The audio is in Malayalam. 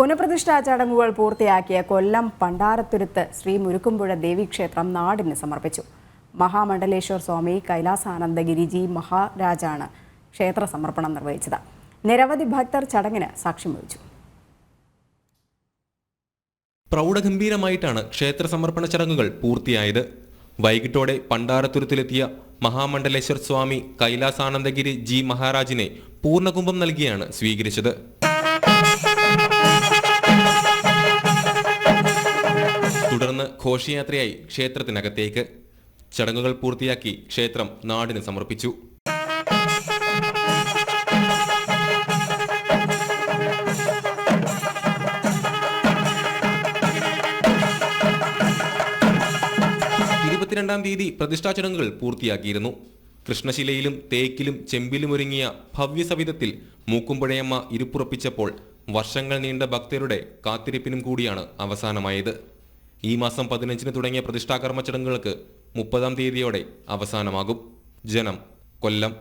പുനഃപ്രതിഷ്ഠാ ചടങ്ങുകൾ പൂർത്തിയാക്കിയ കൊല്ലം പണ്ടാരത്തുരുത്ത് ശ്രീ മുരുക്കുംപുഴ ദേവീക്ഷേത്രം നാടിന് സമർപ്പിച്ചു. മഹാമണ്ഡലേശ്വർ സ്വാമി കൈലാസാനന്ദഗിരിജി മഹാരാജാണ് ക്ഷേത്ര സമർപ്പണം നിർവഹിച്ചത്. നിരവധി ഭക്തർ ചടങ്ങിന് സാക്ഷ്യം വഹിച്ചു. പ്രൗഢഗംഭീരമായിട്ടാണ് ക്ഷേത്ര സമർപ്പണ ചടങ്ങുകൾ പൂർത്തിയായത്. വൈകിട്ടോടെ പണ്ടാരത്തുരുത്തിലെത്തിയ മഹാമണ്ഡലേശ്വർ സ്വാമി കൈലാസാനന്ദഗിരി ജി മഹാരാജിനെ പൂർണ്ണകുംഭം നൽകിയാണ് സ്വീകരിച്ചത്. തുടർന്ന് ഘോഷയാത്രയായി ക്ഷേത്രത്തിനകത്തേക്ക്. ചടങ്ങുകൾ പൂർത്തിയാക്കി ക്ഷേത്രം നാടിന് സമർപ്പിച്ചു. തീയതി പ്രതിഷ്ഠാ ചടങ്ങുകൾ പൂർത്തിയാക്കിയിരുന്നു. കൃഷ്ണശിലയിലും തേക്കിലും ചെമ്പിലും ഒരുങ്ങിയ ഭവ്യസവിധത്തിൽ മൂക്കുംപുഴയമ്മ ഇരുപ്പുറപ്പിച്ചപ്പോൾ വർഷങ്ങൾ നീണ്ട ഭക്തരുടെ കാത്തിരിപ്പിനും കൂടിയാണ് അവസാനമായത്. ഈ മാസം 15 തുടങ്ങിയ പ്രതിഷ്ഠാകർമ്മ ചടങ്ങുകൾക്ക് 30 തീയതിയോടെ അവസാനമാകും. ജനം, കൊല്ലം.